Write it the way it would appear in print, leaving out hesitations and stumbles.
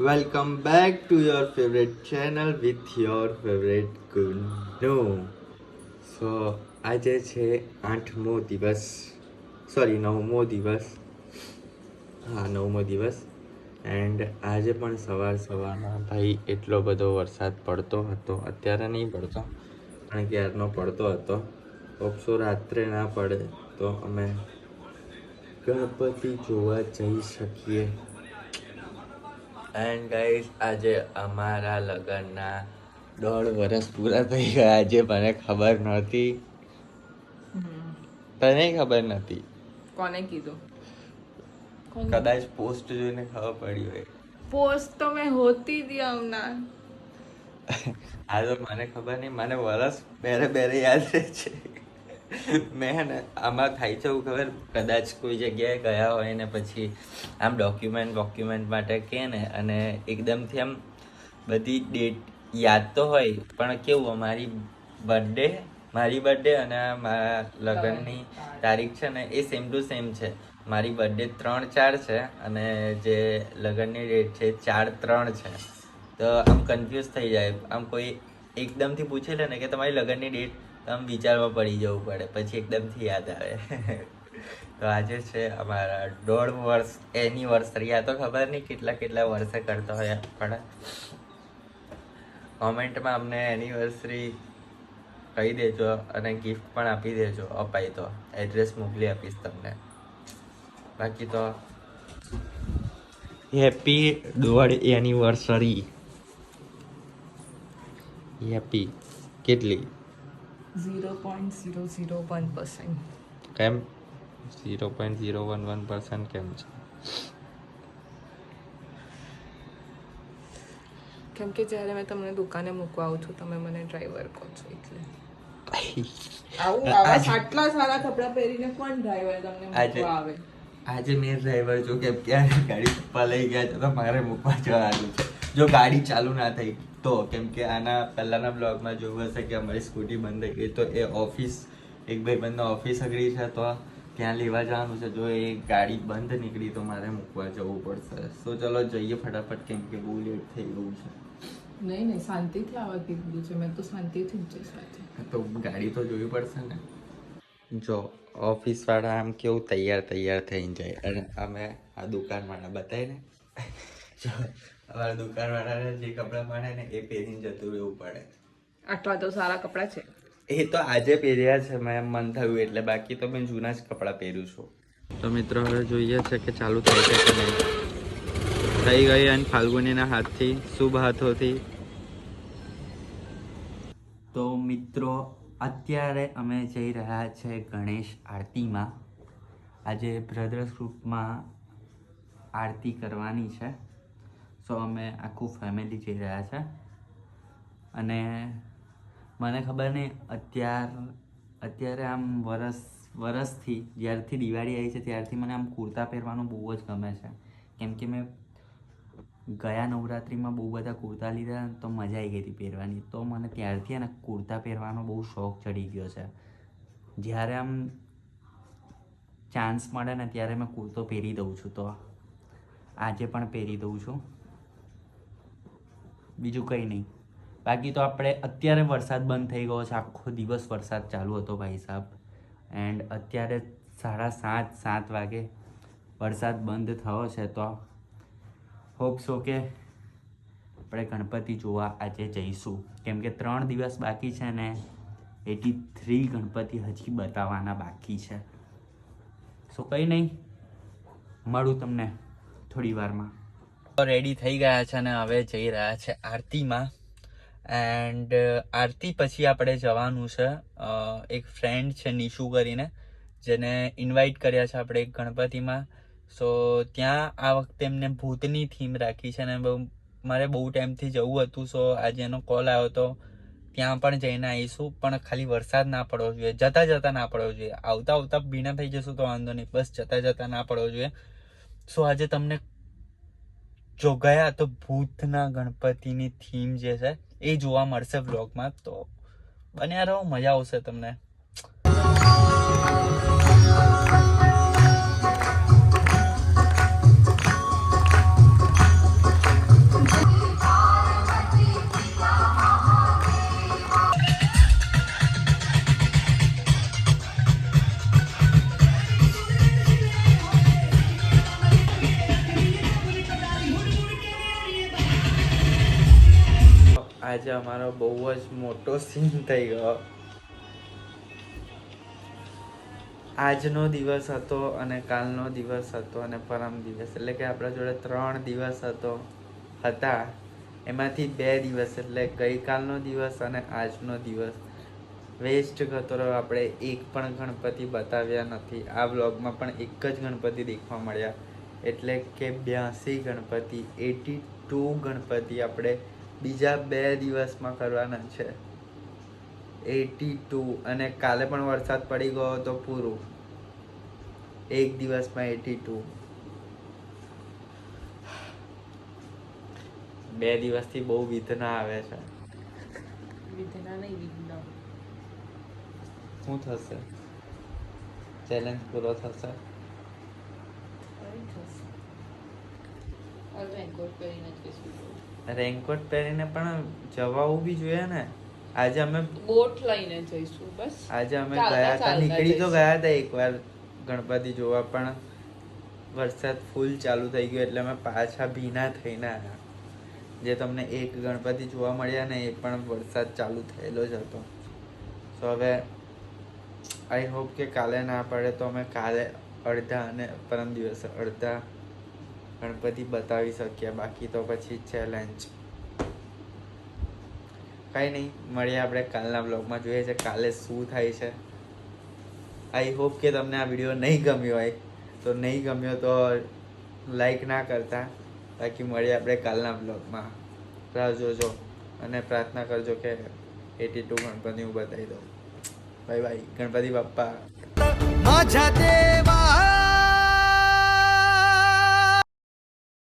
Welcome back to your favorite channel with your favorite Gunu. So આજે છે 8મો દિવસ, sorry 9મો દિવસ, હા 9મો દિવસ. એન્ડ આજે પણ સવારમાં ભાઈ એટલો બધો વરસાદ પડતો હતો. અત્યારે નહીં પડતો પણ ક્યારનો પડતો હતો. ઓપ્સો રાત્રે ના પડે તો અમે ગણપતિ જોવા જઈ શકીએ. એન્ડ ગાઈઝ આજે અમારા લગ્નના 1.5 વર્ષ પૂરા થઈ ગયા. આજે મને ખબર નહોતી. તને ખબર નથી? કોને કીધું? કદાચ પોસ્ટ જોઈને ખબર પડી હોય. પોસ્ટ તો મેં હોતી દી હમણાં. આ તો મને ખબર નહીં, મને વરસ બેરે યાદ રહે છે. મેં હે ને આમાં થાય છે એવું ખબર, કદાચ કોઈ જગ્યાએ ગયા હોય ને પછી આમ ડોક્યુમેન્ટ માટે કહે ને અને એકદમથી આમ બધી ડેટ યાદ તો હોય પણ કેવું મારી બર્થડે અને મારા લગ્નની તારીખ છે ને એ સેમ ટુ સેમ છે. મારી બર્થડે 3/4 છે અને જે લગ્નની ડેટ છે 4/3 છે. તો આમ કન્ફ્યુઝ થઈ જાય. આમ કોઈ એકદમથી પૂછે લે ને કે તમારી લગ્નની ડેટ, આમ વિચારવા પડી જવું પડે, પછી એકદમથી યાદ આવે. તો આજે છે અમારા 1.5 વર્ષ એનિવર્સરી. આ તો ખબર નહીં કેટલા વર્ષે કરતા હોય પણ કોમેન્ટમાં અમને એનિવર્સરી કહી દેજો અને ગિફ્ટ પણ આપી દેજો. અપાય તો એડ્રેસ મોકલી આપીશ તમને. બાકી તો હેપી 1.5 એનિવર્સરી. હેપી કેટલી? 0.001%. કેમ 0.011% કેમ છે? કેમ કે જ્યારે મેં તમને દુકાને મૂકવા આવું છું તમે મને ડ્રાઈવર કહો છો એટલે. આટલા સારા કપડાં પહેરીને કોણ ડ્રાઈવર તમને મૂકવા આવે? આજે મેં ડ્રાઈવર જો કે ક્યારે ગાડી પપ્પા લઈ ગયા છે તો મારે મૂકવા જવાનું છે. જો ગાડી ચાલુ ના થઈ તો, કેમ કે આના પહેલાના બ્લોગમાં જોયું હશે કે અમારી સ્કૂટી બંધ થઈ ગઈ તો એ ઓફિસ, એક ભાઈબંધનો ઓફિસ અઘરી છે તો ત્યાં લેવા જવાનું છે. જો એ ગાડી બંધ નીકળી તો મારે મૂકવા જવું પડશે. તો ચલો જઈએ ફટાફટ, કેમ કે બહુ લેટ થઈ ગયું છે. નહીં શાંતિથી આવવા કીધું છે મેં તો, શાંતિથી જ જઈશ. તો ગાડી તો જોવી પડશે ને. જો ઓફિસ વાળા આમ કેવું તૈયાર થઈને જાય અને અમે આ દુકાનવાળા બતાવીને જો અમારા દુકાનવાળાને જે કપડાં મળે ને એ પહેરીને જતું રહેવું પડે. આટલા તો સારા કપડાં છે. એ તો આજે પહેર્યા છે મેં, મન થયું એટલે. બાકી તો મેં જૂના જ કપડાં પહેરું છું. તો મિત્રો હવે જોઈએ છે કે ચાલુ થાય છે કે નહીં. થઈ ગઈ અને ફાલ્ગુનીના હાથથી, શુભ હાથોથી. તો મિત્રો અત્યારે અમે જઈ રહ્યા છે ગણેશ આરતીમાં. આજે બ્રધર્સ ગ્રુપમાં આરતી કરવાની છે. સો અમે આખું ફેમિલી જઈ રહ્યા છે. અને મને ખબર નહીં અત્યારે આમ વરસથી જ્યારથી દિવાળી આવી છે ત્યારથી મને આમ કુર્તા પહેરવાનું બહુ જ ગમે છે. કેમ કે મેં ગયા નવરાત્રિમાં બહુ બધા કુર્તા લીધા તો મજા આવી ગઈ હતી પહેરવાની. તો મને ત્યારથી એને કુર્તા પહેરવાનો બહુ શોખ ચડી ગયો છે. જ્યારે આમ ચાન્સ મળે ને ત્યારે મેં કુર્તો પહેરી દઉં છું. તો આજે પણ પહેરી દઉં છું, બીજું કંઈ નહીં. બાકી તો આપણે અત્યારે વરસાદ બંધ થઈ ગયો છે. આખો દિવસ વરસાદ ચાલુ હતો ભાઈ સાહેબ. એન્ડ અત્યારે 7:30 વાગે વરસાદ બંધ થયો છે. તો હોપ્સો કે આપણે ગણપતિ જોવા આજે જઈશું. કેમ કે 3 દિવસ બાકી છે ને 83 ગણપતિ હજી બતાવવાના બાકી છે. સો કંઈ નહીં, મળું તમને થોડી વારમાં. રેડી થઈ ગયા છે અને હવે જઈ રહ્યા છે આરતીમાં. એન્ડ આરતી પછી આપણે જવાનું છે એક ફ્રેન્ડ છે નિશુ કરીને, જેને ઇન્વાઇટ કર્યા છે આપણે એક ગણપતિમાં. સો ત્યાં આ વખતે એમને ભૂતની થીમ રાખી છે અને મારે બહુ ટાઈમથી જવું હતું. સો આજે એનો કોલ આવ્યો તો ત્યાં પણ જઈને આવીશું. પણ ખાલી વરસાદ ના પડવો જોઈએ, જતા ના પડવો જોઈએ. આવતા ભીના થઈ જશું તો વાંધો નહીં, બસ જતા ના પડવો જોઈએ. સો આજે તમને જો ગયા તો ભૂતના ગણપતિની થીમ જે છે એ જોવા મળશે વ્લોગમાં. તો બન્યા રહો, મજા આવશે તમને. આજે અમારો બહુ જ મોટો સીન થઈ ગયો. આજનો દિવસ હતો અને કાલનો દિવસ હતો અને પરમ દિવસ, એટલે કે આપણા જોડે 3 દિવસ હતા. એમાંથી 2 દિવસ એટલે ગઈકાલનો દિવસ અને આજનો દિવસ વેસ્ટ જતો રહ્યો. આપણે એક પણ ગણપતિ બતાવ્યા નથી. આ વ્લોગમાં પણ એક જ ગણપતિ દેખવા મળ્યા, એટલે કે 82 ગણપતિ, 82 ગણપતિ આપણે બીજા 2 દિવસમાં કરવાના છે. 82. અને કાલે પણ વરસાદ પડી ગયો તો પૂરું. એક દિવસમાં 82. 2 દિવસથી બહુ વિધના આવે છે. શું થશે? ચેલેન્જ પૂરો થશે. રેનકોટ પહેરીને પણ જવાવું બી જોઈએ ને. આજે અમે બોટ લઈને જઈશું બસ. આજે અમે ચાલતા ગયા હતા, ચાલતા નીકળી તો જઈશું. ગયા હતા એકવાર ગણપતિ જોવા, પણ વરસાદ ફૂલ ચાલુ થઈ ગયો એટલે અમે પાછા ભીના થઈને આવ્યા. જે તમને એક ગણપતિ જોવા મળ્યા ને એ પણ વરસાદ ચાલુ થયેલો જ હતો. તો હવે આઈ હોપ કે કાલે ના પડે તો અમે કાલે અડધા અને પરમ દિવસે અડધા ગણપતિ બતાવી શકીએ. બાકી તો પછી ચેલેન્જ. કંઈ નહીં, મળીએ આપણે કાલના બ્લોગમાં. જોઈએ છે કાલે શું થાય છે. આઈ હોપ કે તમને આ વિડીયો નહીં ગમ્યો હોય. તો નહીં ગમ્યો તો લાઈક ના કરતા. બાકી મળીએ આપણે કાલના બ્લોગમાં. રાહ જોજો અને પ્રાર્થના કરજો કે 82 ગણપતિ હું બતાવી દઉં. Bye bye. ગણપતિ બાપ્પા. माझ्या देवा